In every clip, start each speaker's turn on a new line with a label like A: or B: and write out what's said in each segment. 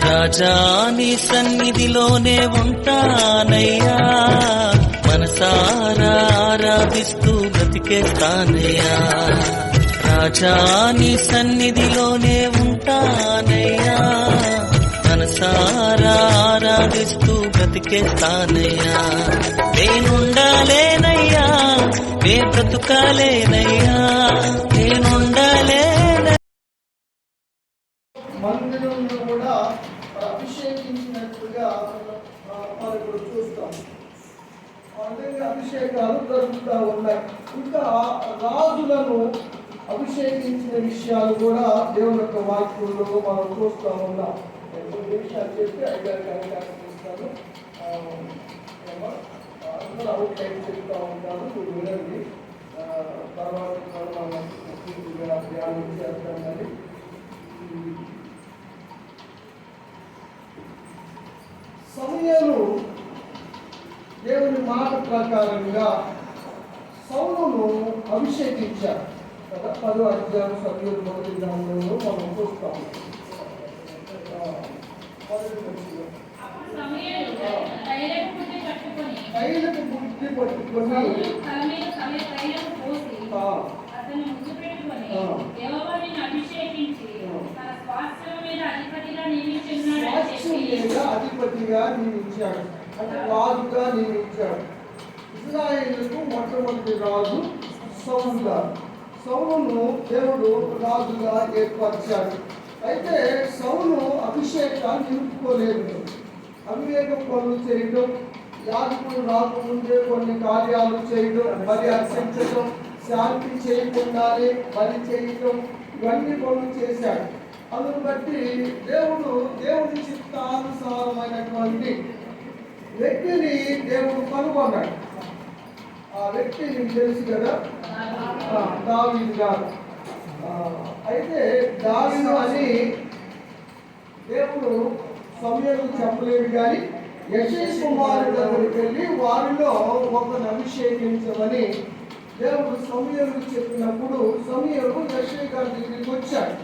A: రాజా నీ సన్నిధిలోనే ఉంటానయ్యా, మనసారా ఆరాధిస్తూ బ్రతికేస్తానయ్యా. రాజా నీ సన్నిధిలోనే ఉంటానయ్యా, మనసారా ఆరాధిస్తూ బ్రతికేస్తానయ్యా. నేనుండాలేనయ్యా, నే బ్రతుకాలేనయ్యా, నేనుండాలేన.
B: మందిరంలో కూడా అభిషేకించినట్లుగా మనం ఇప్పుడు చూస్తాం. అభిషేకాలు జరుగుతూ ఉన్నాయి. ఇంకా రాజులను అభిషేకించిన విషయాలు కూడా దేవుని యొక్క వాక్యంలో మనం చూస్తూ ఉన్నాం. కొన్ని విషయాలు చెప్పి 5 గంటలకు ఇస్తాను. అందరూ అవుట్ లైన్ చెప్తూ ఉంటాను, వినండి. తర్వాత మనం ధ్యానం చేస్తాం. కానీ సమూయేలు దేవుని మాట ప్రకారంగా సౌలును అభిషేకించారు కదా. 10వ అధ్యాయం సమూయేలు మొదటి గ్రంథంలో మనం చూస్తాము. తైలపు బుద్ధి పట్టుకొని అధిపతిగా నియమించాడు, అంటే రాజుగా నియమించాడు. ఇశ్రాయేలుకు మొట్టమొదటి రాజు సౌలు గారు. సౌలును దేవుడు రాజుగా ఏర్పరిచాడు. అయితే సౌలు అభిషేకాన్ని నిలుపుకోలేదు. అవివేక పనులు చేయడం, యాజకులు రాకముందే కొన్ని కార్యాలు చేయడం, బలి అర్పించడం, శాంతి చేయకుండానే బలి చేయటం, ఇవన్నీ పనులు చేశాడు. అందును బట్టి దేవుని చిత్తానుసారమైనటువంటి వ్యక్తిని దేవుడు కనుగొన్నాడు. ఆ వ్యక్తి నీకు తెలుసు కదా, దావీదు గారు. అయితే దావీదు అని దేవుడు సమూయేలుకు చెప్పలేదు, కానీ యెషై కుమారుడి దగ్గరికి వెళ్ళి వారిలో ఒకరిని అభిషేకించమని దేవుడు సమూయేలుకు చెప్పినప్పుడు సమూయేలు యెషై గారి దగ్గరికి వచ్చాడు.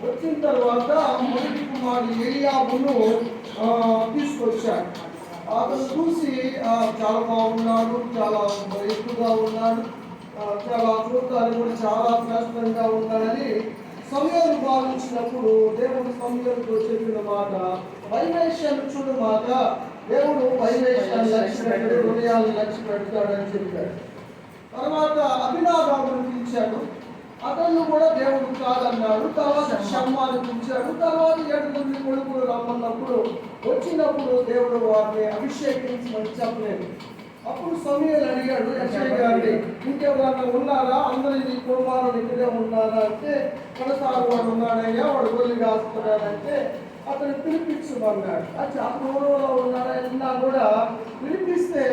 B: వచ్చిన తర్వాత మొదటి కుమారుడు ఎలీయాబును తీసుకొచ్చాడు. అతను చూసి చాలా బాగున్నాడు, చాలా ఎత్తుగా ఉన్నాడు, చాలా చూడటానికి కూడా చాలా శ్రేష్టంగా ఉన్నాడని సమూయేలు భావించినప్పుడు దేవుడు సమూయేలుతో చెప్పిన మాట, వైవేశ్యాన్ని చూడు మాట, దేవుడు వైవేశ్యాన్ని లక్ష్య పెట్టాడు, హృదయాన్ని లక్ష్య పెడతాడని చెప్పాడు. తర్వాత అభినాదాబును పిలిచాడు, అతను కూడా దేవుడు కాదన్నాడు. తర్వాత షమ్మాను పిలిచాడు. తర్వాత 7 కొడుకులు రమ్మన్నప్పుడు వచ్చినప్పుడు దేవుడు వారిని అభిషేకించమని చెప్పలేదు. అప్పుడు సమూయేలు అడిగాడు యెషై గారిని, ఇంకెవరన్నా ఉన్నారా, అందరూ నీ కుమారుడు ఇక్కడే ఉన్నారా అంటే, కొనసాగు వాడు ఉన్నాడయ్యా, వాడు గొల్లి కాస్తున్నాడంటే అతను పిలిపించమన్నాడు. అతను ఊళ్ళో ఉన్నాడా కూడా పిలిపిస్తే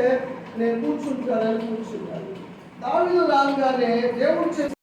B: నేను కూర్చుంటానని కూర్చున్నాను. దావీదు రాగానే దేవుడు